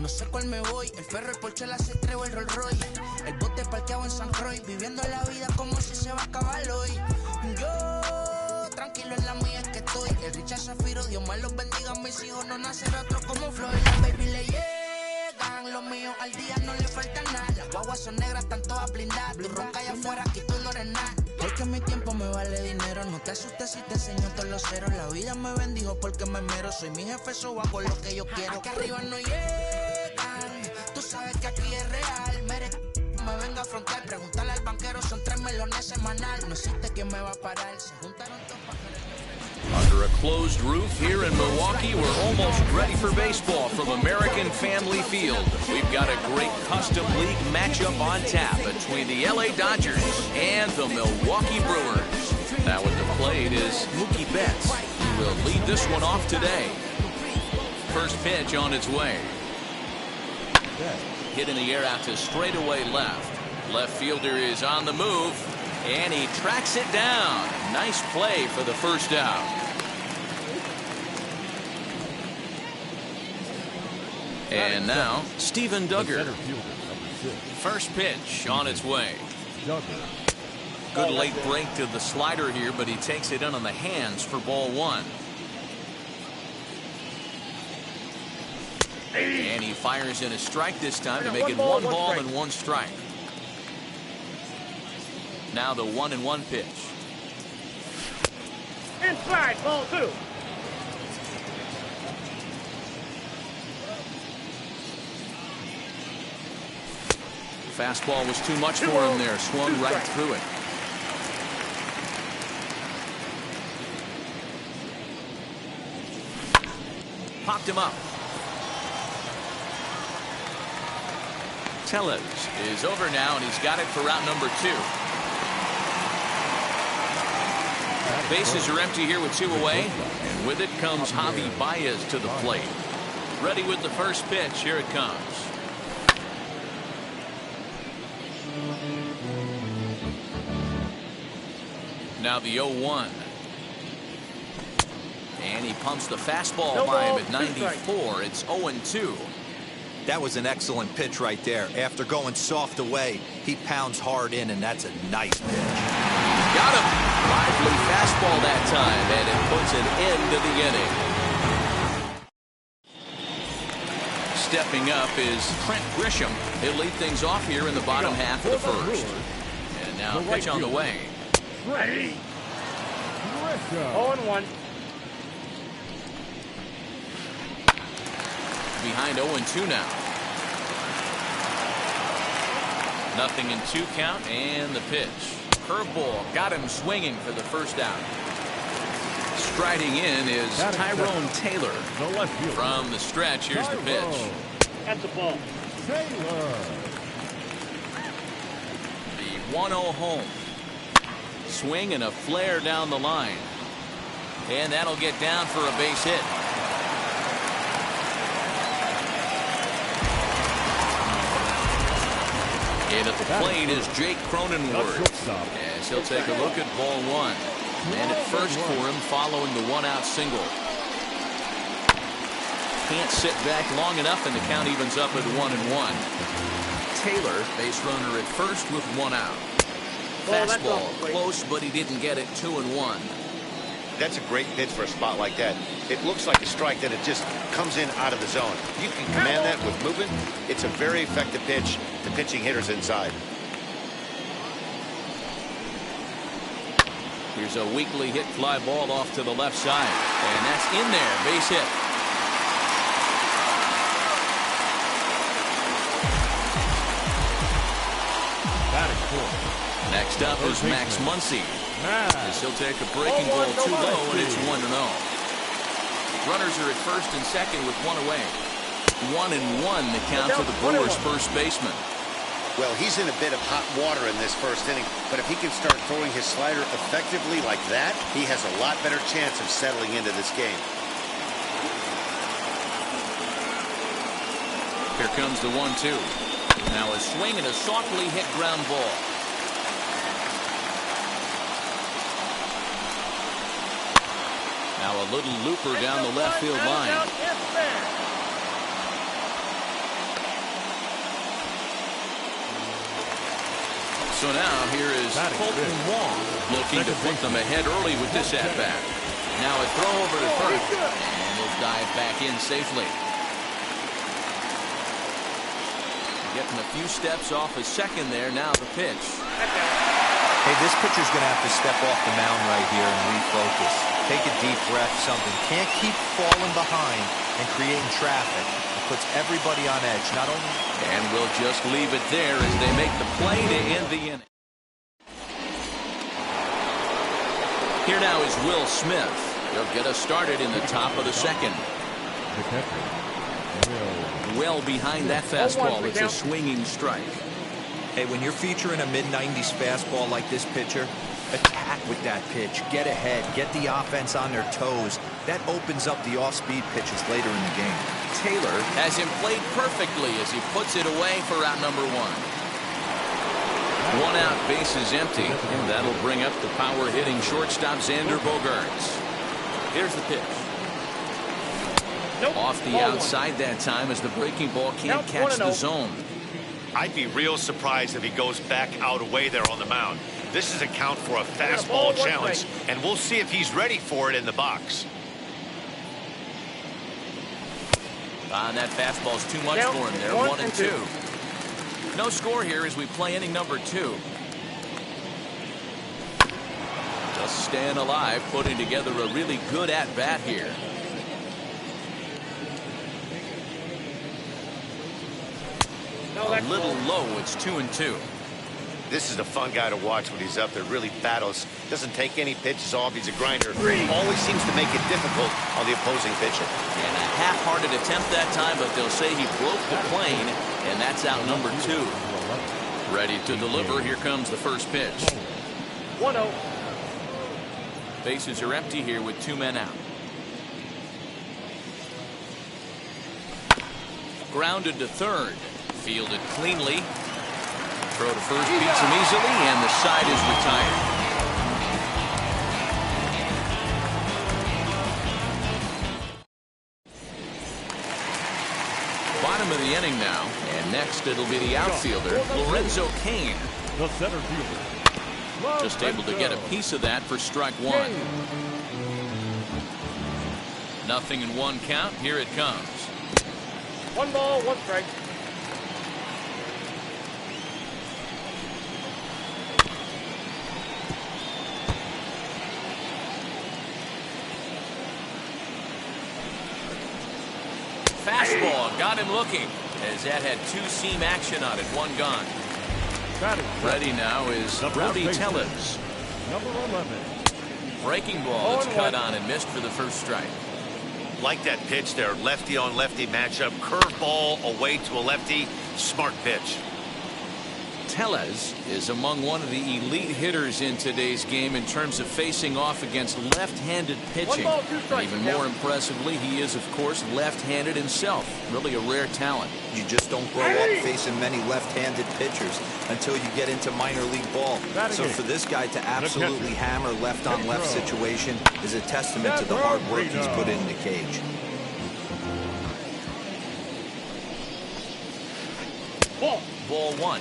No sé cuál me voy, el ferro, el Porsche, la C3 o el Rolls Royce. El bote parqueado en San Croix, viviendo la vida como si se va a acabar hoy. Yo, tranquilo en la mía es que estoy. El Richard Zafiro, Dios más los bendiga, mis hijos no nacerá otro como Floyd. Las baby le llegan, los míos al día no le falta nada. Las guaguas son negras, están todas blindadas. Tu ronca allá afuera, aquí tú no eres nada. Es que mi tiempo me vale dinero, no te asustes si te enseño todos los ceros. La vida me bendijo porque me mero, soy mi jefe, so hago lo que yo quiero. Aquí arriba no llegan, tú sabes que aquí es real. Me venga a afrontar, preguntarle al banquero, son 3 melones semanal. No existe quien me va a parar, se juntaron todos para... Under a closed roof here in Milwaukee, we're almost ready for baseball from American Family Field. We've got a great custom league matchup on tap between the LA Dodgers and the Milwaukee Brewers. Now at the plate is Mookie Betts, who will lead this one off today. First pitch on its way. Hit in the air out to straightaway left. Left fielder is on the move, and he tracks it down. Nice play for the first out. And now, Steven Duggar. First pitch on its way. Good late break to the slider here, but he takes it in on the hands for ball 1. And he fires in a strike this time to make it 1 ball and 1 strike. Now the 1-1 pitch. Inside, ball 2. Fastball was too much for him there. Swung right through it. Popped him up. Tellez is over now, and he's got it for route number 2. Bases are empty here with 2 away, and with it comes Javi Baez to the plate. Ready with the first pitch. Here it comes. Now the 0-1. And he pumps the fastball by him at 94. It's 0-2. That was an excellent pitch right there. After going soft away, he pounds hard in, and that's a nice pitch. Got him. Lively fastball that time, and it puts an end to the inning. Stepping up is Trent Grisham. He'll lead things off here in the bottom half of the first. And now pitch on the way. Ready. 0-1. Behind 0-2 now. Nothing in 2 count, and the pitch. Curveball got him swinging for the first out. Striding in is Tyrone Taylor. From the stretch, here's the pitch. That's the ball. The 1-0 home. Swing and a flare down the line. And that'll get down for a base hit. And at the plate is Jake Cronenworth, as he'll take a look at ball 1. And at first for him following the 1-out single. Can't sit back long enough, and the count evens up at 1-1. Taylor, base runner at first with 1 out. Fastball close, but he didn't get it. 2-1. That's a great pitch for a spot like that. It looks like a strike that it just comes in out of the zone. You can command that with movement. It's a very effective pitch to pitching hitters inside. Here's a weakly hit fly ball off to the left side, and that's in there. Base hit. Next up is Max Muncy. As he'll take a breaking ball too low, and it's 1-0. Runners are at first and second with 1 away. 1-1 the count for the Brewers' first baseman. Well, he's in a bit of hot water in this first inning, but if he can start throwing his slider effectively like that, he has a lot better chance of settling into this game. Here comes the 1-2. Now a swing and a softly hit ground ball. Now a little looper down the left field line. So now here is Colton Wong looking to put them ahead early with this at-bat. Now a throw over to first, and they'll dive back in safely. Getting a few steps off a second there. Now the pitch. Hey, this pitcher's going to have to step off the mound right here and refocus. Take a deep breath, something. Can't keep falling behind and creating traffic. It puts everybody on edge, not only... And we'll just leave it there as they make the play to end the inning. Here now is Will Smith. He'll get us started in the top of the second. Well behind that fastball. It's a swinging strike. Hey, when you're featuring a mid-90s fastball like this pitcher, attack with that pitch. Get ahead. Get the offense on their toes. That opens up the off-speed pitches later in the game. Taylor has him played perfectly as he puts it away for out number 1. 1 out, bases empty, and that'll bring up the power-hitting shortstop Xander Bogaerts. Here's the pitch. Off the outside that time as the breaking ball can't catch the zone. I'd be real surprised if he goes back out away there on the mound. This is a count for a fastball challenge, and we'll see if he's ready for it in the box. And that fastball's too much for him there. 1-2. No score here as we play inning number 2. Just staying alive, putting together a really good at-bat here. A little low. It's 2-2. This is a fun guy to watch when he's up there. Really battles. Doesn't take any pitches off. He's a grinder. Always seems to make it difficult on the opposing pitcher. And a half-hearted attempt that time, but they'll say he broke the plane, and that's out number 2. Ready to deliver. Here comes the first pitch. 1-0. Bases are empty here with 2 men out. Grounded to third. Fielded cleanly. Throw to first beats him easily, and the side is retired. Bottom of the inning now, and next it'll be the outfielder, Lorenzo Cain. The center fielder. Just able to get a piece of that for strike 1. 0-1 count. Here it comes. 1 ball, 1 strike. Fastball got him looking as that had 2-seam action on it. 1 gone. Ready now is Rowdy Tellez. Number 11. Breaking ball. It's cut on and missed for the first strike. Like that pitch there. Lefty on lefty matchup. Curveball away to a lefty. Smart pitch. Tellez is among one of the elite hitters in today's game in terms of facing off against left-handed pitching. And even more impressively, he is, of course, left-handed himself. Really a rare talent. You just don't grow up facing many left-handed pitchers until you get into minor league ball. So for this guy to absolutely hammer left-on-left situation is a testament to the hard work he's put in the cage. Ball 1.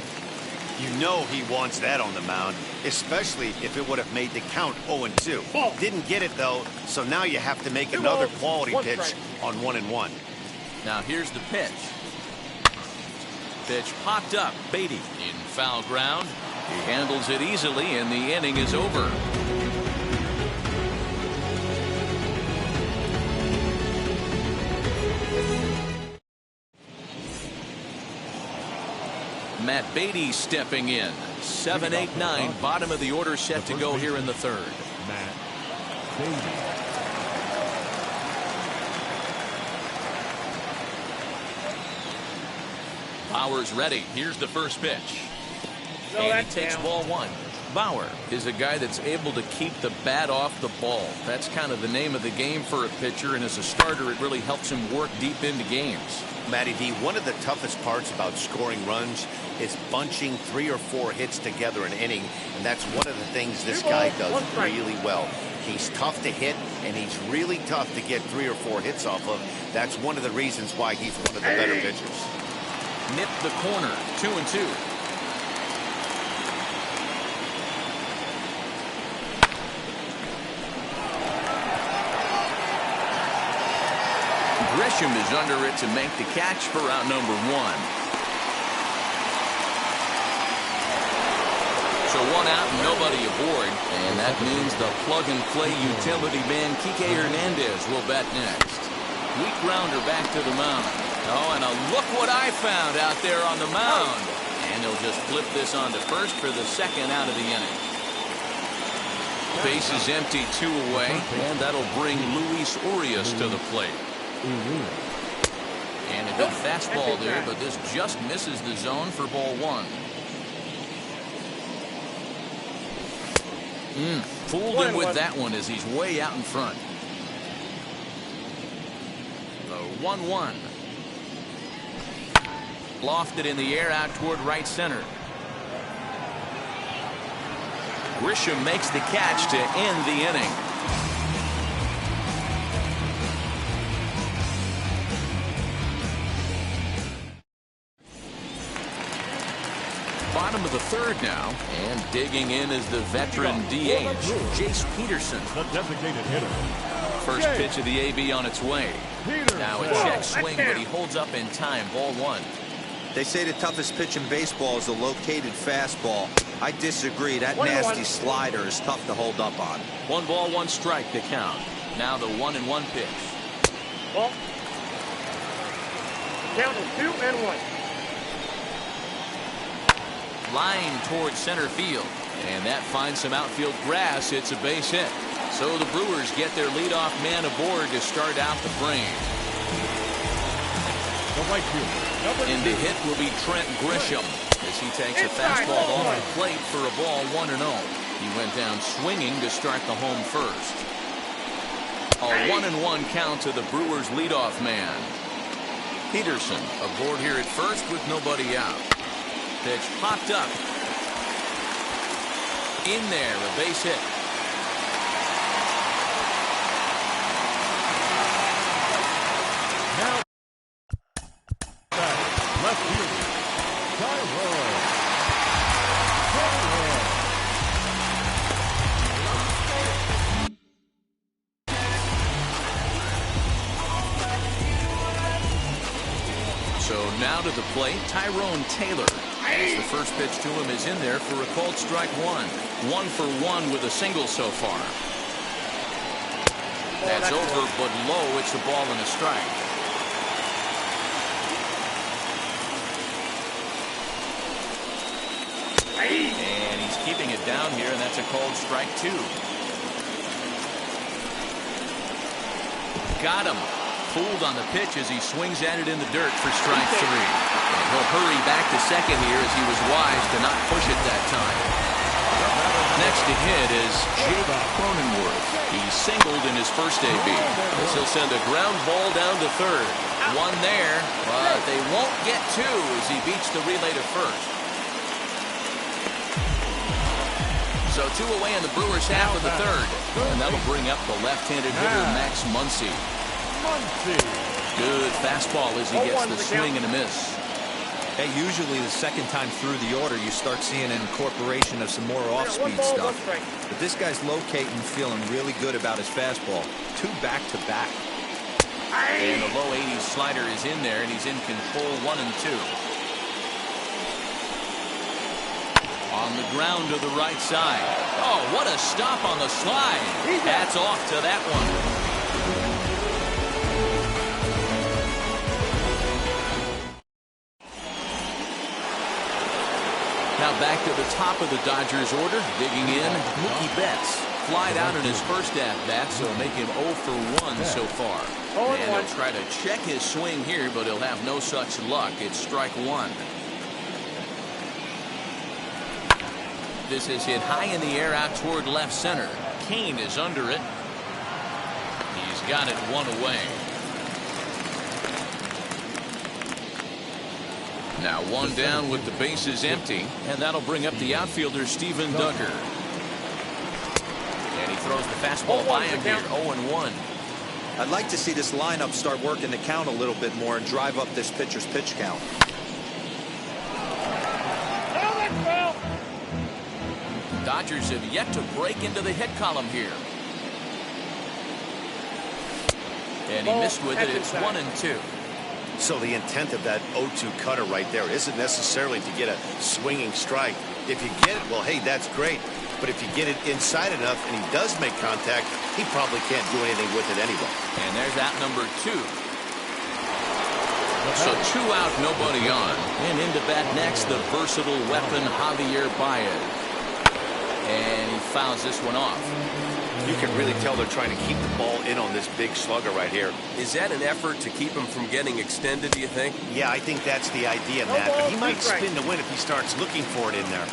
You know he wants that on the mound, especially if it would have made the count 0-2. Didn't get it, though, so now you have to make another quality pitch on 1-1. Now here's the pitch. Pitch popped up. Beatty in foul ground. He handles it easily, and the inning is over. Matt Beatty stepping in. 7, 8, 9. Bottom of the order set to go here in the third. Matt Beatty. Powers ready. Here's the first pitch. And he takes ball 1. Bauer is a guy that's able to keep the bat off the ball. That's kind of the name of the game for a pitcher, and as a starter, it really helps him work deep into games. Matty D, one of the toughest parts about scoring runs is bunching 3 or 4 hits together an inning, and that's one of the things this guy does really well. He's tough to hit, and he's really tough to get 3 or 4 hits off of. That's one of the reasons why he's one of the better pitchers. Nip the corner, 2-2. Grisham is under it to make the catch for out number 1. So 1 out and nobody aboard, and that means the plug-and-play utility man Kike Hernandez will bat next. Weak grounder back to the mound. Oh, and look what I found out there on the mound. And they'll just flip this on to first for the 2nd out of the inning. Base is empty, 2 away, and that'll bring Luis Urias to the plate. And a good fastball there, but this just misses the zone for ball 1. Fooled him with that one as he's way out in front. The 1-1. Lofted in the air out toward right center. Grisham makes the catch to end the inning. Bottom of the 3rd now, and digging in is the veteran DH, Jace Peterson. The designated hitter. First pitch of the AB on its way. Now a check swing, but he holds up in time. Ball 1. They say the toughest pitch in baseball is a located fastball. I disagree. That nasty slider is tough to hold up on. 1 ball, 1 strike to count. Now the 1-1 pitch. Ball. Count is 2-1. Line towards center field, and that finds some outfield grass. It's a base hit. So the Brewers get their leadoff man aboard to start out the frame. The right fielder. In the hit will be Trent Grisham as he takes a fastball off the plate for a ball 1-0. He went down swinging to start the home first. A 1-1 count to the Brewers leadoff man. Peterson aboard here at first with nobody out. Pitch popped up. In there, a base hit. Now left fielder. Tyrone. So now to the plate, Tyrone Taylor. As the first pitch to him is in there for a called strike 1. 1 for 1 with a single so far. That's over, but low. It's a ball and a strike. And he's keeping it down here, and that's a called strike 2. Got him. Fooled on the pitch as he swings at it in the dirt for strike 3. And he'll hurry back to second here as he was wise to not push it that time. Next to hit is Jake Cronenworth. He singled in his first AB. As he'll send a ground ball down to 3rd. 1 there, but they won't get 2 as he beats the relay to first. So 2 away in the Brewers half of the 3rd. And that'll bring up the left-handed hitter Max Muncy. Good fastball as he gets the swing and a miss. Hey, usually the second time through the order, you start seeing an incorporation of some more off-speed stuff. But this guy's locating, feeling really good about his fastball. 2 back-to-back. And the low 80s slider is in there, and he's in control 1 and 2. On the ground to the right side. Oh, what a stop on the slide. Hats off to that one. Now back to the top of the Dodgers order. Digging in, Mookie Betts. Flied out in his first at-bat, so make him 0 for 1 so far. And he'll try to check his swing here, but he'll have no such luck. It's strike 1. This is hit high in the air out toward left center. Kane is under it. He's got it one away. Now one down with the bases empty, and that'll bring up the outfielder Steven Duggar. And he throws the fastball by him here, 0-1. I'd like to see this lineup start working the count a little bit more and drive up this pitcher's pitch count. Dodgers have yet to break into the hit column here. And he missed with it. It's 1-2. So the intent of that 0-2 cutter right there isn't necessarily to get a swinging strike. If you get it, well, hey, that's great. But if you get it inside enough and he does make contact, he probably can't do anything with it anyway. And there's out number 2. So 2 out, nobody on. And into bat next, the versatile weapon Javier Baez. And he fouls this one off. You can really tell they're trying to keep the ball in on this big slugger right here. Is that an effort to keep him from getting extended, do you think? Yeah, I think that's the idea, Matt. But he might spin to win if he starts looking for it in there.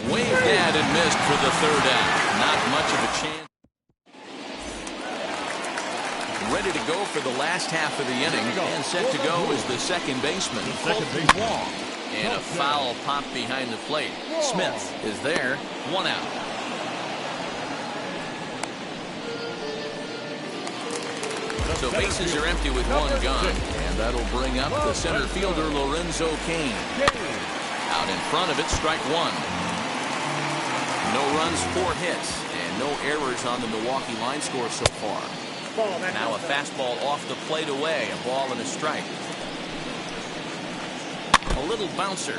Waved at and missed for the 3rd out. Not much of a chance. Ready to go for the last half of the inning. And set to go is the second baseman, Colton Wong. And a foul pop behind the plate. Smith is there. 1 out. So bases are empty with 1 gone. And that'll bring up the center fielder, Lorenzo Cain. Out in front of it, strike 1. No runs, 4 hits, and no errors on the Milwaukee line score so far. Now a fastball off the plate away, a ball and a strike. A little bouncer.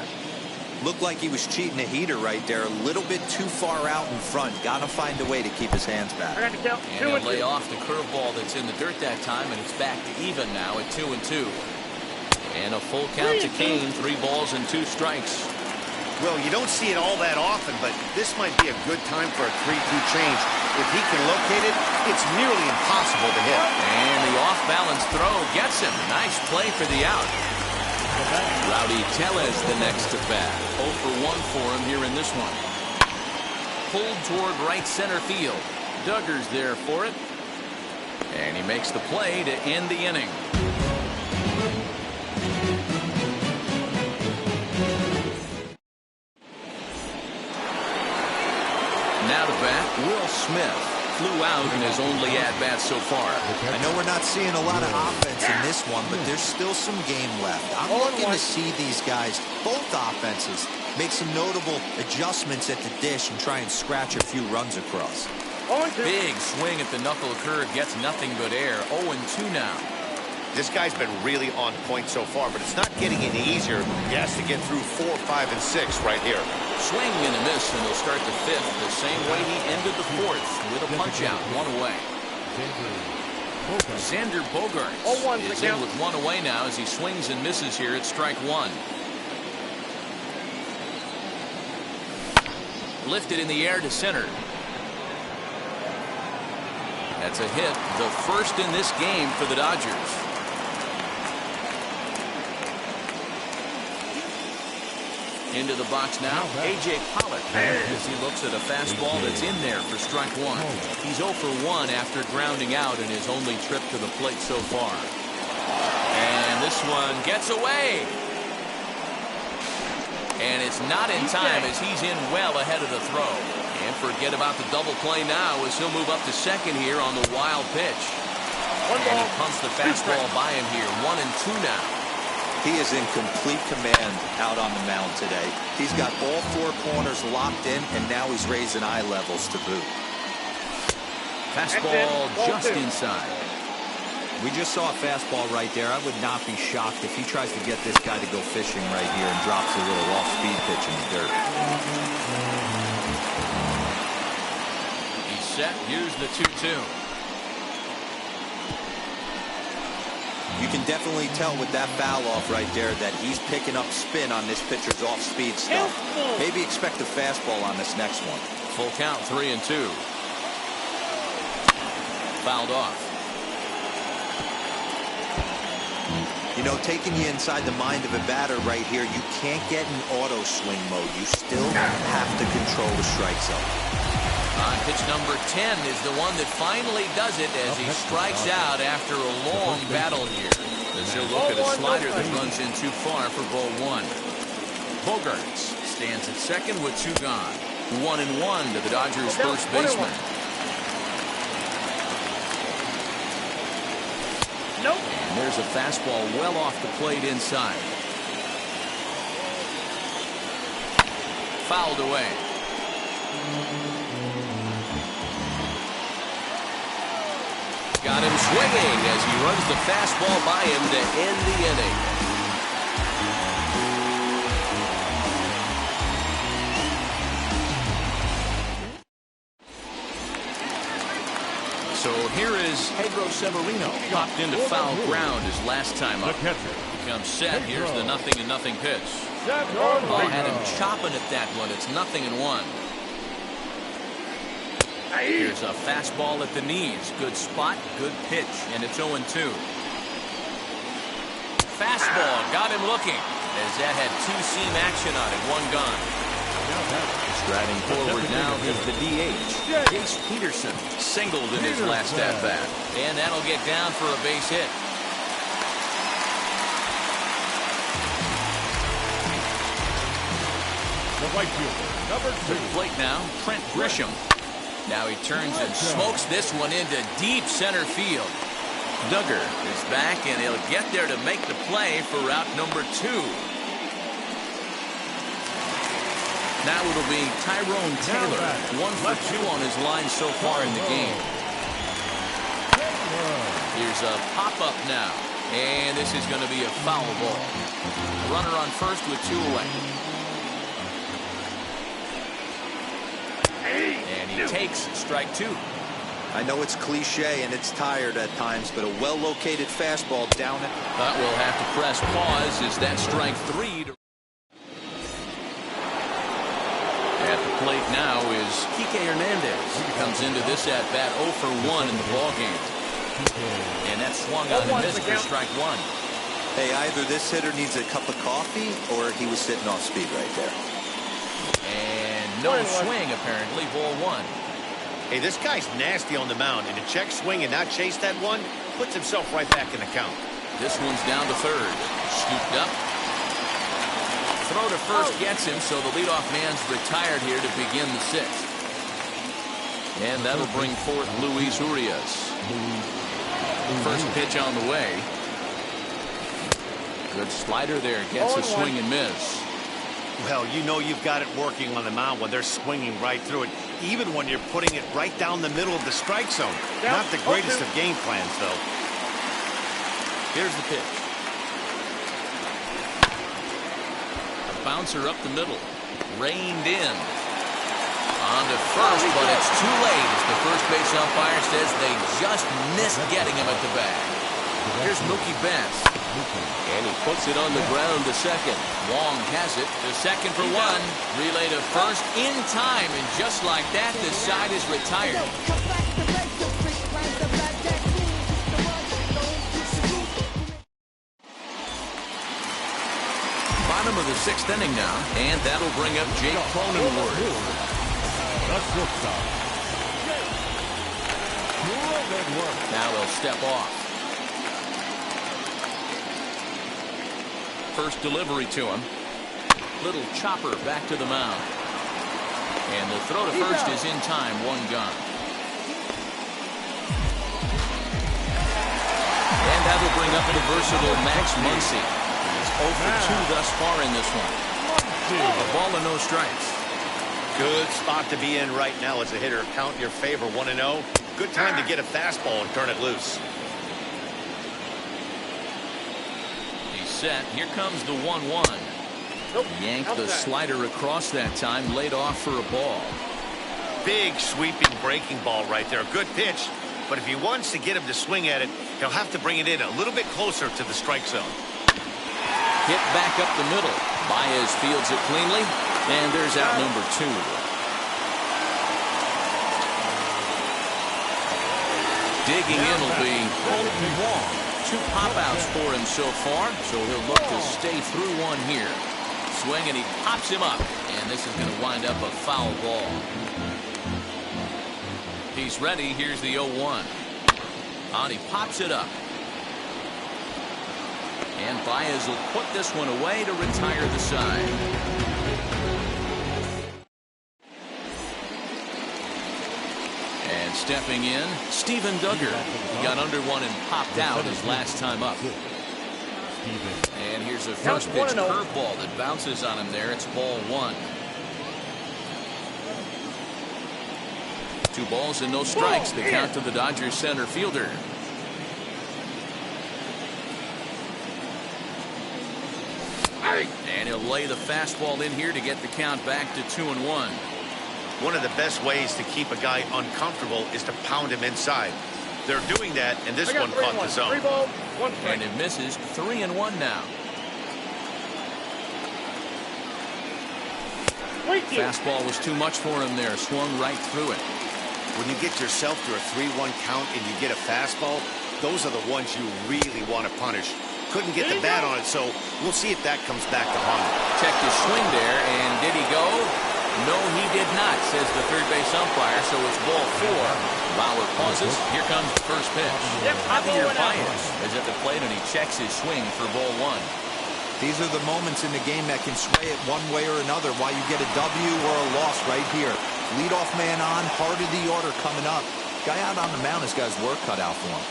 Looked like he was cheating a heater right there. A little bit too far out in front. Got to find a way to keep his hands back. And he'll lay off the curveball that's in the dirt that time, and it's back to even now at 2-2. And a full count to Cain, 3 balls and 2 strikes. Well, you don't see it all that often, but this might be a good time for a 3-2 change. If he can locate it, it's nearly impossible to hit. And the off-balance throw gets him. Nice play for the out. Rowdy Tellez the next to bat. 0 for 1 for him here in this one. Pulled toward right center field. Duggar's there for it. And he makes the play to end the inning. Now to bat, Will Smith. Flew out in his only at-bat so far. I know we're not seeing a lot of offense in this one, but there's still some game left. I'm looking to see these guys, both offenses, make some notable adjustments at the dish and try and scratch a few runs across. Big swing at the knuckle curve, gets nothing but air. 0-2 now. This guy's been really on point so far, but it's not getting any easier. He has to get through 4, 5, and 6 right here. Swing and a miss, and he'll start the 5th the same way he ended the 4th with a punch out, 1 away. Xander Bogaerts is in with 1 away now as he swings and misses here at strike 1. Lifted in the air to center. That's a hit, the first in this game for the Dodgers. Into the box now, A.J. Pollock as he looks at a fastball that's in there for strike 1. He's 0 for 1 after grounding out in his only trip to the plate so far. And this one gets away. And it's not in time as he's in well ahead of the throw. And forget about the double play now as he'll move up to second here on the wild pitch. And he pumps the fastball by him here, 1-2 now. He is in complete command out on the mound today. He's got all 4 corners locked in, and now he's raising eye levels to boot. Fastball just inside. We just saw a fastball right there. I would not be shocked if he tries to get this guy to go fishing right here and drops a little off-speed pitch in the dirt. He's set. Here's the 2-2. You can definitely tell with that foul off right there that he's picking up spin on this pitcher's off-speed stuff. Maybe expect a fastball on this next one. Full count, 3-2. Fouled off. You know, taking you inside the mind of a batter right here, you can't get in auto swing mode. You still have to control the strike zone. On pitch number 10 is the one that finally does it as he strikes out after a long battle here. As he'll look at a slider that runs in too far for ball one. Bogarts stands at second with two gone. 1-1 to the Dodgers' first baseman. And there's a fastball well off the plate inside. Fouled away. Got him swinging as he runs the fastball by him to end the inning. So here is Pedro Severino. Popped into foul ground his last time up. Becomes set. Here's the 0-0 pitch. Oh, had him chopping at that one. It's 0-1. Here's a fastball at the knees. Good spot, good pitch, and it's 0-2. Fastball got him looking as that had two-seam action on it. One gone. Striding forward now is the DH. Jace Peterson singled in his last at-bat. And that'll get down for a base hit. The right fielder, number 2. To the plate now, Trent Grisham. Now he turns and smokes this one into deep center field. Duggar is back, and he'll get there to make the play for route number 2. Now it'll be Tyrone Taylor, 1 for 2 on his line so far in the game. Here's a pop-up now, and this is going to be a foul ball. Runner on first with 2 away. And he takes strike 2. I know it's cliche and it's tired at times, but a well-located fastball down it. But we'll have to press pause as that strike 3. At the plate now is Kike Hernandez. He comes into this at-bat 0 for 1 in the ballgame. And that swung on and missed for strike 1. Hey, either this hitter needs a cup of coffee or he was sitting off speed right there. And no swing, apparently, ball 1. Hey, this guy's nasty on the mound, and to check swing and not chase that one puts himself right back in the count. This one's down to third. Scooped up. Throw to first gets him, so the leadoff man's retired here to begin the 6th. And that'll bring forth Luis Urias. First pitch on the way. Good slider there. Gets a swing and miss. Well, you know you've got it working on the mound when they're swinging right through it, even when you're putting it right down the middle of the strike zone. Not the greatest of game plans, though. Here's the pitch. A bouncer up the middle. Reined in. On to first, but it's too late as the first base umpire says they just missed getting him at the bag. Here's Mookie Betts. And he puts it on the ground to second. Wong has it to second for 1. Relay to first in time, and just like that, the side is retired. Bottom of the 6th inning now, and that'll bring up Jake Cronenworth. Now he'll step off. First delivery to him. Little chopper back to the mound. And the throw to first is in time. 1 gone. And that'll bring up the versatile Max Muncy. He's 0 for 2 thus far in this one. A ball and no strikes. Good spot to be in right now as a hitter. Count your favor 1-0. Good time to get a fastball and turn it loose. Set. Here comes the 1-1. Yanked the slider across that time, laid off for a ball. Big sweeping breaking ball right there. Good pitch, but if he wants to get him to swing at it, he'll have to bring it in a little bit closer to the strike zone. Hit back up the middle. Baez fields it cleanly, and there's out number 2. Digging in will be Bolton Wong. 2 pop-outs for him so far, so he'll look to stay through one here. Swing, and he pops him up, and this is going to wind up a foul ball. He's ready. Here's the 0-1. And he pops it up. And Baez will put this one away to retire the side. And stepping in, Steven Duggar. He got under one and popped out his last time up. And here's a first pitch curveball that bounces on him there. It's ball 1. 2 balls and no strikes. The count to the Dodgers center fielder. And he'll lay the fastball in here to get the count back to 2-1. One of the best ways to keep a guy uncomfortable is to pound him inside. They're doing that, and this one caught the zone. And it misses. 3-1 now. Fastball was too much for him there. Swung right through it. When you get yourself to a 3-1 count and you get a fastball, those are the ones you really want to punish. Couldn't get the bat on it, so we'll see if that comes back to haunt him. Checked his swing there, and did he go? No, he did not, says the third base umpire, so it's ball 4. Bauer pauses. Here comes the first pitch. Javier Baez is at the plate, and he checks his swing for ball 1. These are the moments in the game that can sway it one way or another, why you get a W or a loss right here. Leadoff man on, heart of the order coming up. Guy out on the mound has got his work cut out for him.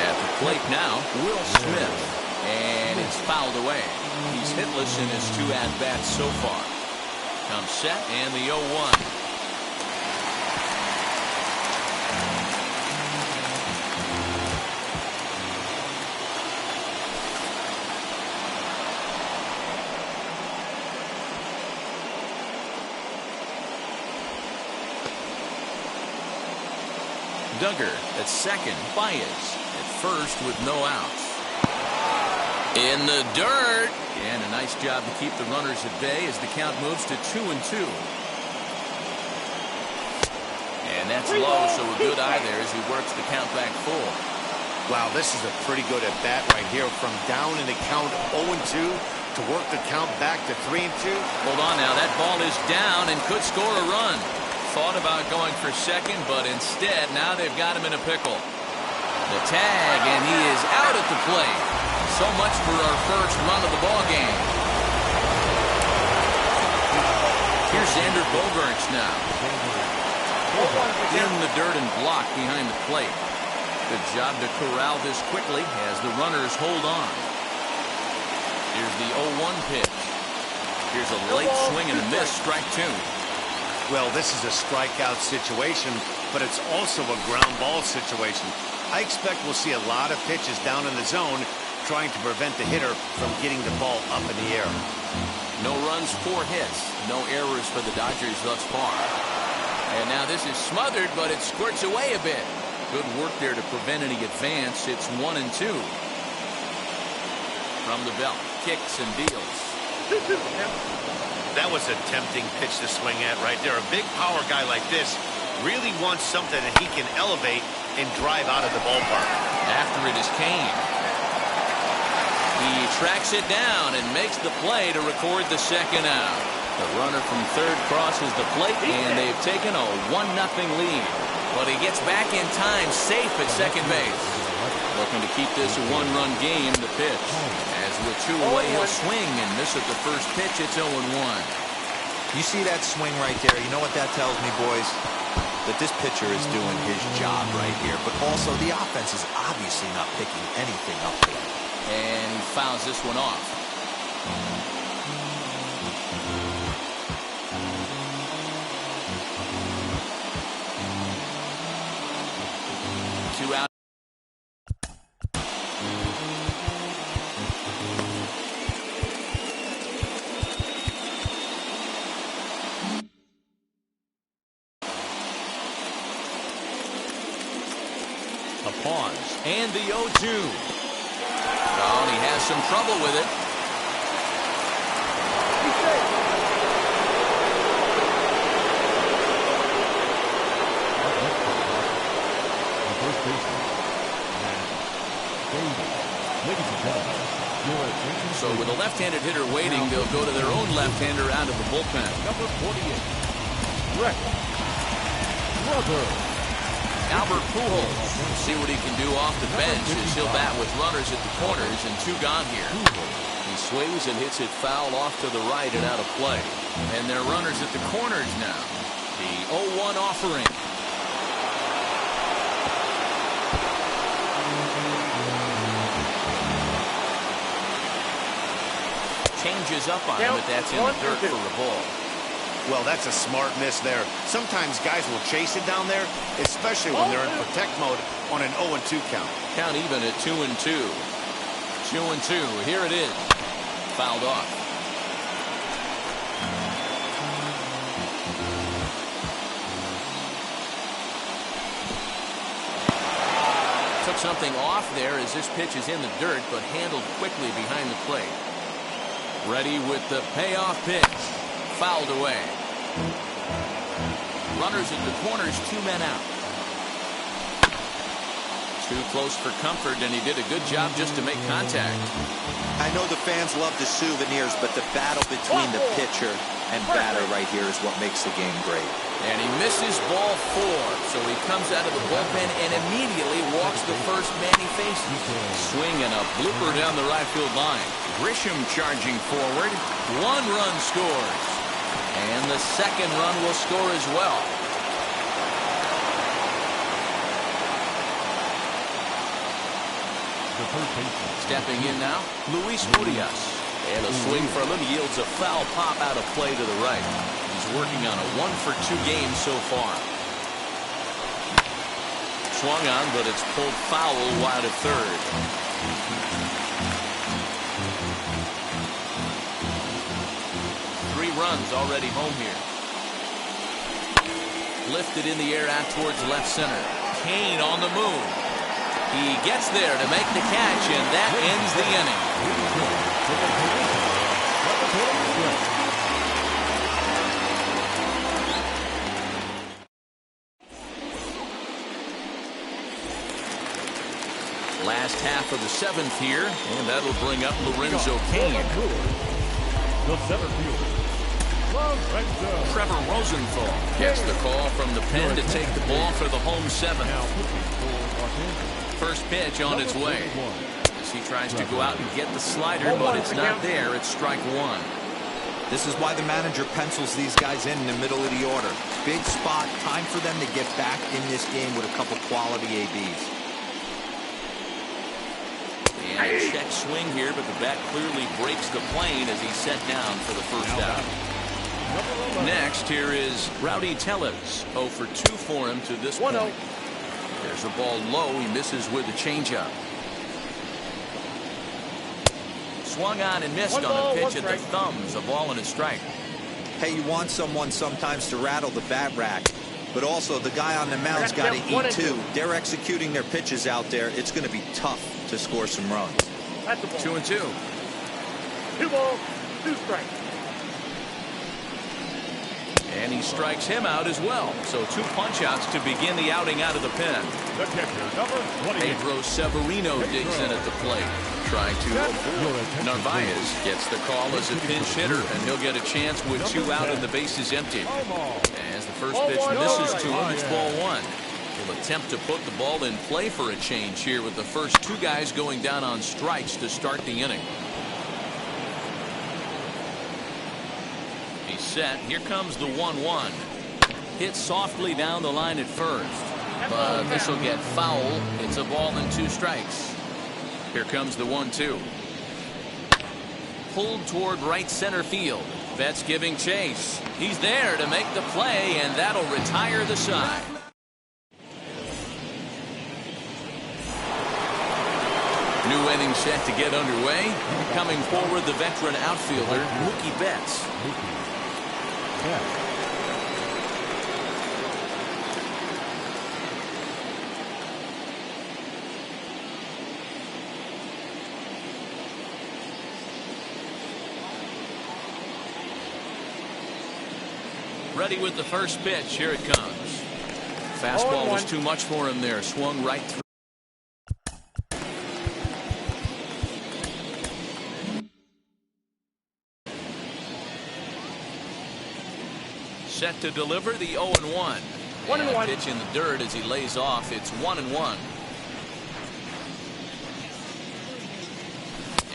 At the plate now, Will Smith. And it's fouled away. He's hitless in his 2 at-bats so far. Comes set, and the 0-1. Duggar at second. Baez at first with no outs. In the dirt. And a nice job to keep the runners at bay as the count moves to 2-2. And that's low, so a good eye there as he works the count back full. Wow, this is a pretty good at bat right here. From down in the count 0-2 to work the count back to 3-2. Hold on now. That ball is down and could score a run. Thought about going for second, but instead now they've got him in a pickle. The tag, and he is out at the plate. So much for our first run of the ball game. Here's Xander Bogaerts now. In the dirt and blocked behind the plate. Good job to corral this quickly as the runners hold on. Here's the 0-1 pitch. Here's a late swing and a miss, strike 2. Well, this is a strikeout situation, but it's also a ground ball situation. I expect we'll see a lot of pitches down in the zone trying to prevent the hitter from getting the ball up in the air. No runs, 4 hits. No errors for the Dodgers thus far. And now this is smothered, but it squirts away a bit. Good work there to prevent any advance. It's 1-2. From the belt, kicks and deals. That was a tempting pitch to swing at right there. A big power guy like this really wants something that he can elevate and drive out of the ballpark. After it is Kane. He tracks it down and makes the play to record the second out. The runner from third crosses the plate, and they've taken a 1-0 lead. But he gets back in time, safe at second base. Looking to keep this a 1-run game, the pitch. As with 2 away, he'll swing and miss at the first pitch. It's 0-1. You see that swing right there? You know what that tells me, boys? That this pitcher is doing his job right here. But also, the offense is obviously not picking anything up here. And he fouls this one off. 2 out. A pause. And the 0-2. Oh, and he has some trouble with it. So with a left-handed hitter waiting, they'll go to their own left-hander out of the bullpen. Number 48, Rex Rubber. Albert Pujols. See what he can do off the bench as he'll bat with runners at the corners and 2 gone here. He swings and hits it foul off to the right and out of play. And they're runners at the corners now. The 0-1 offering. Changes up on him, but that's in the dirt for a ball. Well, that's a smart miss there. Sometimes guys will chase it down there, especially when they're in protect mode on an 0-2 count. Count even at 2-2. 2-2. Here it is. Fouled off. Took something off there as this pitch is in the dirt, but handled quickly behind the plate. Ready with the payoff pitch. Fouled away. Runners at the corners, 2 men out. Too close for comfort, and he did a good job just to make contact. I know the fans love the souvenirs, but the battle between the pitcher and batter right here is what makes the game great. And he misses ball 4, so he comes out of the bullpen and immediately walks the first man he faces. Swing and a blooper down the right field line. Grisham charging forward. 1 run scores. And the second run will score as well. Stepping in now, Luis Urias. And a swing from him yields a foul pop out of play to the right. He's working on a 1-for-2 game so far. Swung on, but it's pulled foul wide of third. Runs already home here. Lifted in the air out towards left center. Kane on the move. He gets there to make the catch, and that ends the inning. Last half of the 7th here, and that'll bring up Lorenzo Kane. The center fielder, Trevor Rosenthal gets the call from the pen to take the ball for the home 7th. First pitch on its way. As he tries to go out and get the slider, but it's not there. It's strike 1. This is why the manager pencils these guys in the middle of the order. Big spot, time for them to get back in this game with a couple quality ABs. And a check swing here, but the bat clearly breaks the plane as he's set down for the first out. Next, here is Rowdy Tellez. 0 for 2 for him to this point. There's a ball low. He misses with the changeup. Swung on and missed on a pitch at the thumbs. A ball and a strike. Hey, you want someone sometimes to rattle the bat rack, but also the guy on the mound's got to eat too. They're executing their pitches out there. It's going to be tough to score some runs. 2-2. 2 balls, 2 strikes. And he strikes him out as well. So 2 punch-outs to begin the outing out of the pen. The catcher, number 28. Pedro Severino digs in at the plate, trying to avoid. Narvaez gets the call as a pinch hitter, and he'll get a chance with 2 out and the bases empty. As the first pitch misses to him, it's ball 1. He'll attempt to put the ball in play for a change here with the first 2 guys going down on strikes to start the inning. He's set. Here comes the 1-1. Hit softly down the line at first, but this will get foul. It's a ball and 2 strikes. Here comes the 1-2. Pulled toward right center field. Betts giving chase. He's there to make the play, and that'll retire the side. New inning set to get underway. Coming forward, the veteran outfielder, Mookie Betts. Ready with the first pitch. Here it comes. Fastball was too much for him there. Swung right through. Set to deliver the 0-1. 1-1. Pitch in the dirt as he lays off. It's 1-1.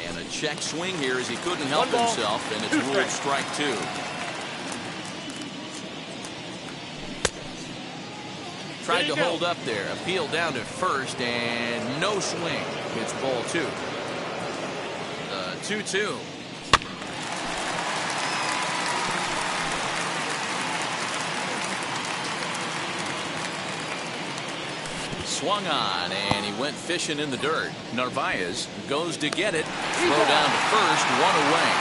And a check swing here as he couldn't help himself, and it's ruled strike 2. Tried to hold up there. Appeal down to first, and no swing. It's ball 2. 2-2. Swung on, and he went fishing in the dirt. Narvaez goes to get it. Throw down to first, 1 away.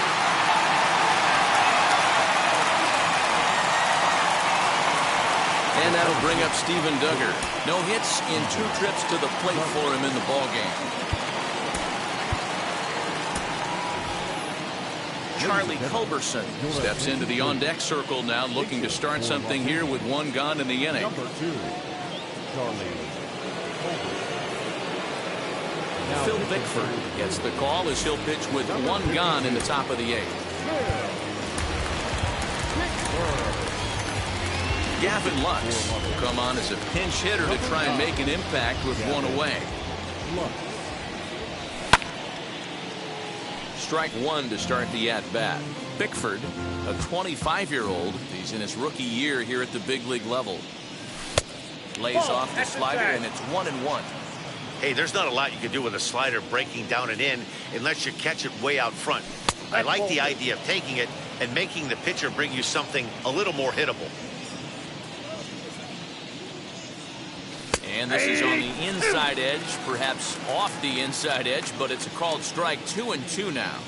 And that'll bring up Steven Duggar. No hits in 2 trips to the plate for him in the ballgame. Charlie Culberson steps into the on-deck circle now, looking to start something here with 1 gone in the inning. Number 2, Charlie. Phil Bickford gets the call as he'll pitch with 1 gone in the top of the 8th. Gavin Lux will come on as a pinch hitter to try and make an impact with 1 away. Strike 1 to start the at-bat. Bickford, a 25-year-old. He's in his rookie year here at the big league level. Lays off the slider, and it's 1-1. Hey, there's not a lot you can do with a slider breaking down and in unless you catch it way out front. I like the idea of taking it and making the pitcher bring you something a little more hittable. And this is on the inside edge, perhaps off the inside edge, but it's a called strike. 2-2 now.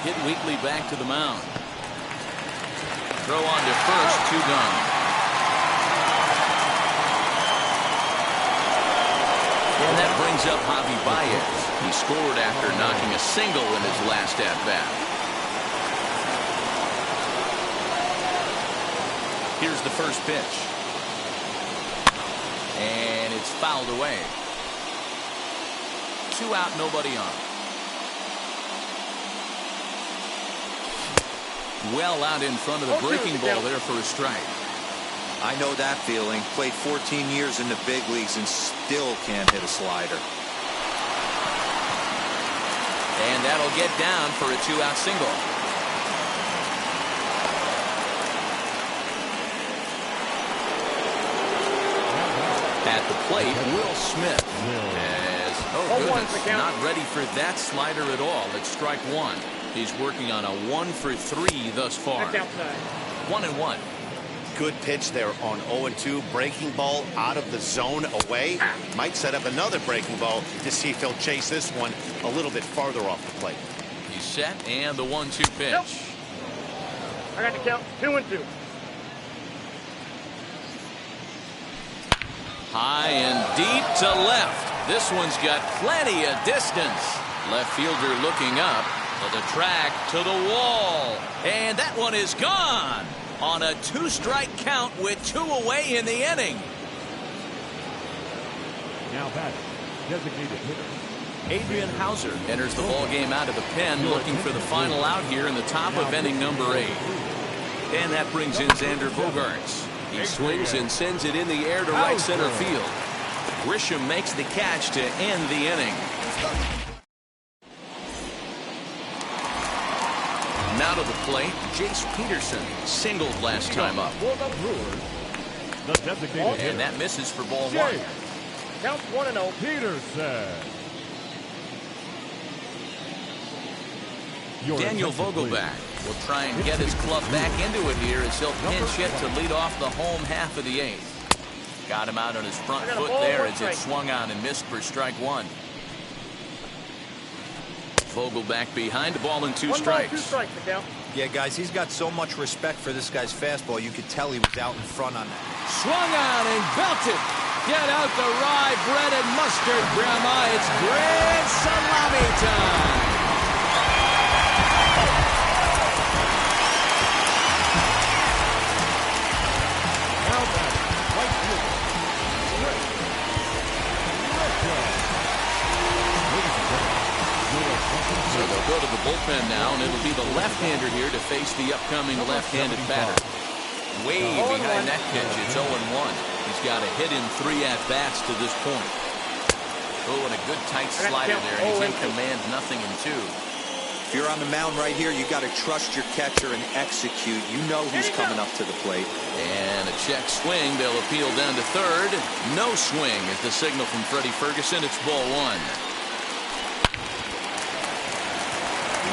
Hit Weekly back to the mound. Throw on to first, 2 gone. And that brings up Javi Baez. He scored after knocking a single in his last at-bat. Here's the first pitch. And it's fouled away. 2 out, nobody on. Well out in front of the breaking ball there for a strike. I know that feeling. Played 14 years in the big leagues and still can't hit a slider. And that'll get down for a 2-out single. At the plate, Will Smith. Not ready for that slider at all. It's strike 1. He's working on a 1 for 3 thus far. 1-1. Good pitch there on 0-2. Breaking ball out of the zone away. Might set up another breaking ball to see if he'll chase this one a little bit farther off the plate. He's set, and the 1-2 pitch. Nope. I got the count. 2-2. High and deep to left. This one's got plenty of distance. Left fielder looking up to the track, to the wall. And that one is gone on a 2-strike count with 2 away in the inning. Now batting, designated hitter. Adrian Hauser enters the ball game out of the pen, looking for the final out here in the top of inning number 8. And that brings in Xander Bogaerts. He swings and sends it in the air to right center field. Grisham makes the catch to end the inning. Now to the plate, Jace Peterson singled last time up. For the Brewers, the designated hitter. And that misses for ball 1. Count 1-0. Peterson. Daniel Vogelback will try and get his club back into it here as he'll pinch hit to lead off the home half of the 8th. Got him out on his front foot there as it swung on and missed for strike 1. Vogelback behind the ball in 2 strikes. 2 strikes, Miguel. Yeah, guys, he's got so much respect for this guy's fastball. You could tell he was out in front on that. Swung on and belted. Get out the rye bread and mustard, Grandma. It's grand salami time. to the bullpen now, and it'll be the left-hander here to face the upcoming left-handed batter. Way behind that pitch, it's 0-1. He's got a hit in 3 at-bats to this point. Oh, and a good tight slider there. He's in command, 0-2. If you're on the mound right here, you got to trust your catcher and execute. You know who's coming up to the plate. And a check swing. They'll appeal down to third. No swing at the signal from Freddie Ferguson. It's ball 1.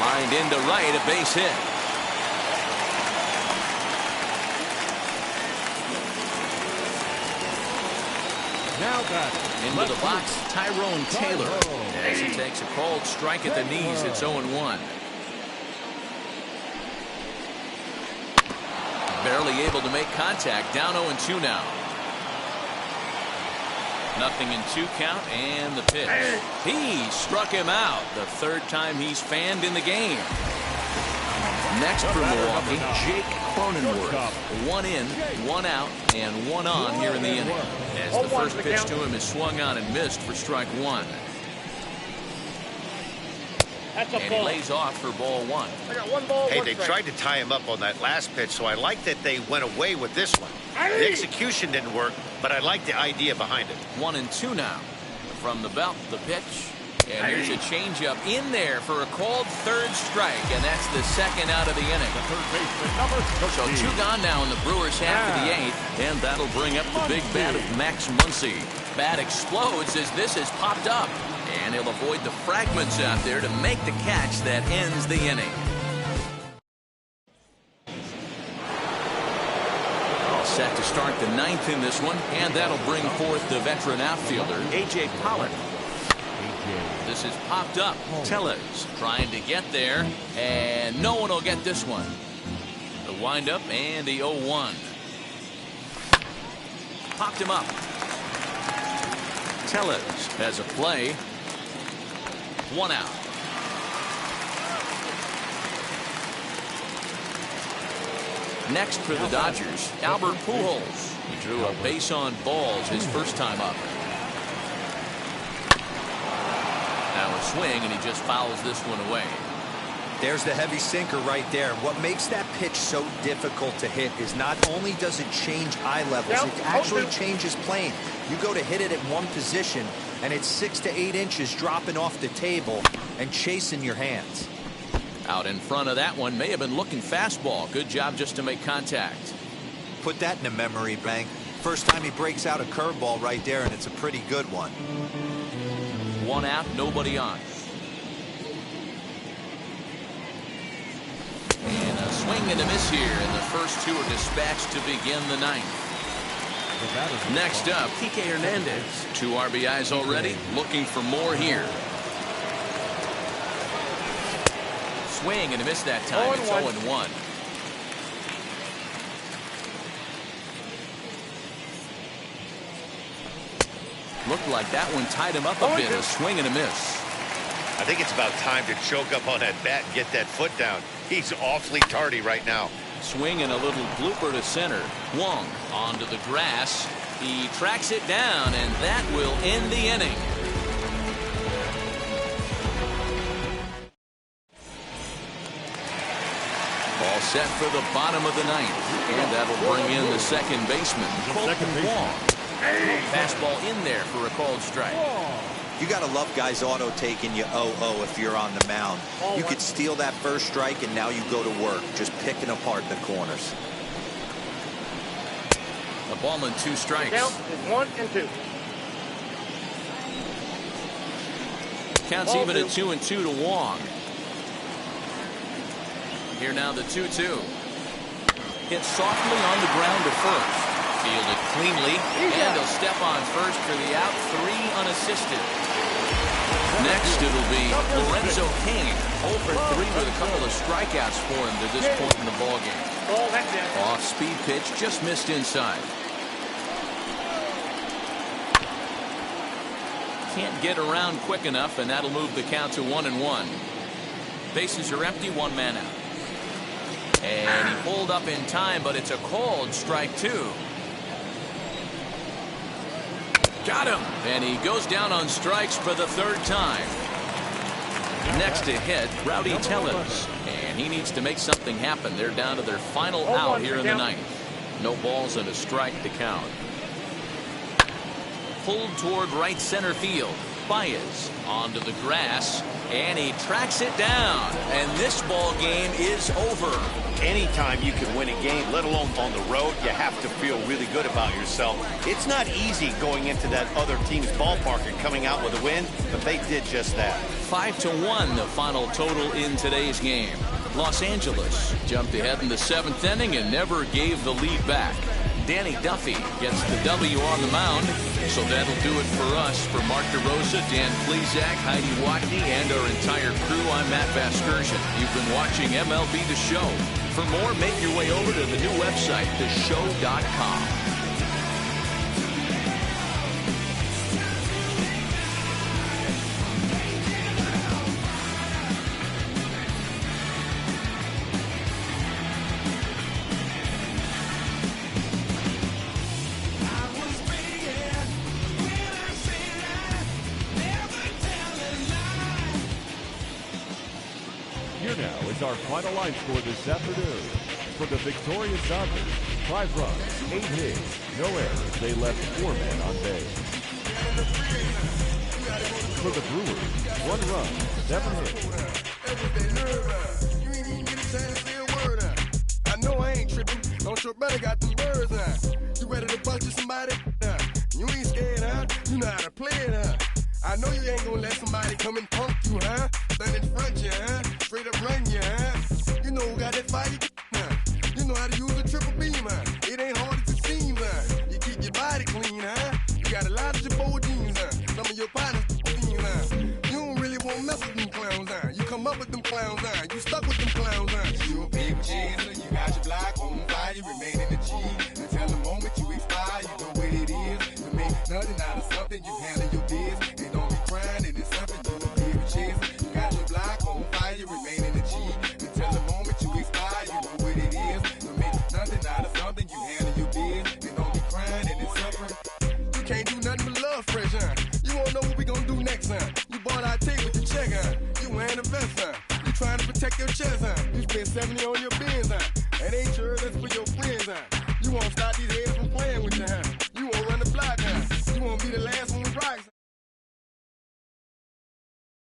Lined into right, a base hit. Now back. Into the box, Tyrone Taylor. As he takes a called strike at the knees, it's 0-1. Barely able to make contact. Down 0-2 now. 0-2 count, and the pitch. He struck him out. The 3rd time he's fanned in the game. Next for Milwaukee, Jake Cronenworth. 1 in, 1 out, and 1 on here in the inning. As the first pitch to him is swung on and missed for strike 1. And he lays off for ball 1. I got 1 ball, Hey, 1 they strike. tried to tie him up on that last pitch, so I like that they went away with this one. The execution didn't work, but I like the idea behind it. 1-2 now. From the belt, the pitch. And here's a changeup in there for a called 3rd strike, and that's the 2nd out of the inning. So 2 gone now in the Brewers half of the 8th, and that'll bring up the big bat of Max Muncy. Bat explodes as this has popped up, and he'll avoid the fragments out there to make the catch that ends the inning. All set to start the 9th in this one, and that'll bring forth the veteran outfielder, A.J. Pollock. This is popped up. Tellez trying to get there, and no one will get this one. The windup and the 0-1. Popped him up. Tellez has a play. 1 out. Next for the Dodgers, Albert Pujols. He drew a base on balls his first time up. Now a swing, and he just fouls this one away. There's the heavy sinker right there. What makes that pitch so difficult to hit is not only does it change eye levels, it actually changes plane. You go to hit it at one position, and it's 6 to 8 inches dropping off the table and chasing your hands. Out in front of that one, may have been looking fastball. Good job just to make contact. Put that in a memory bank. First time he breaks out a curveball right there, and it's a pretty good one. 1 out, nobody on. And a swing and a miss here, and the first 2 are dispatched to begin the 9th. Next up, Kike Hernandez. 2 RBIs already, looking for more here. Swing and a miss that time. It's 0-1. Looked like that one tied him up a bit. A swing and a miss. I think it's about time to choke up on that bat and get that foot down. He's awfully tardy right now. Swing and a little blooper to center. Wong onto the grass. He tracks it down, and that will end the inning. All set for the bottom of the 9th, and that'll bring in the second baseman, Colton Wong. Fastball in there for a called strike. You got to love guys auto taking you 0-0 if you're on the mound. You could steal that first strike, and now you go to work, just picking apart the corners. A ball and 2 strikes. Count is 1 and 2. Counts Ball even 2. at 2-2 to Wong. Here now the 2-2. Hit softly on the ground to first. Fielded cleanly, and he'll step on first for the out. 3 unassisted. Next it'll be Lorenzo Cain. 0 for 3 with a couple of strikeouts for him to this point in the ballgame. Off-speed pitch, just missed inside. Can't get around quick enough, and that'll move the count to 1-1. Bases are empty, 1 man out. And he pulled up in time, but it's a called strike 2. Got him, and he goes down on strikes for the 3rd time. Next to hit, Rowdy Tellez. And he needs to make something happen. They're down to their final out here in the ninth. No balls and a strike to count. Pulled toward right center field. Baez onto the grass, and he tracks it down. And this ball game is over. Anytime you can win a game, let alone on the road, you have to feel really good about yourself. It's not easy going into that other team's ballpark and coming out with a win, but they did just that. 5-1 the final total in today's game. Los Angeles jumped ahead in the 7th inning and never gave the lead back. Danny Duffy gets the W on the mound. So that'll do it for us. For Mark DeRosa, Dan Plesac, Heidi Watney, and our entire crew, I'm Matt Vasgersian. You've been watching MLB The Show. For more, make your way over to the new website, theshow.com. Here now is our final line score this afternoon. For the victorious Dodgers, 5 runs, 8 hits, no errors. They left 4 men on base. For the Brewers, 1 run, 7 hits. You ain't even get a chance to say a word. I know I ain't tripping. Don't your brother got them words. You ready to bust you somebody? You ain't scared, huh? You know how to play it, huh? I know you ain't gonna let somebody come and punk you, huh? Stand in front you, huh? Straight up run you, huh? You know who got that fight, huh? You know how to use a triple beam, huh? It ain't hard as it seems, huh? You keep your body clean, huh? You got a lot of your bold jeans, huh? Some of your partners, huh? You don't really want to mess with them clowns, huh? You come up with them clowns, huh? You stuck with them clowns, huh? You a big chaser, you got your block on fire, you remain in the G. Until the moment you expire, you know what it is. To make nothing out of something, you handle your biz. And don't be crying, and it's something you a big chaser. You got your block on fire, you remain in the G. Until the moment you expire, you know what it is. To make nothing out of something, you handle your biz. And don't be crying, and it's something. You can't do nothing but love fresh, huh? You won't know what we gonna do next, huh? You bought our tape with your check, huh? You wearing a vest, huh? You trying to protect your chest, huh? You spent 70 on your bins, huh? That ain't yours, that's for your friends, huh? You won't stop these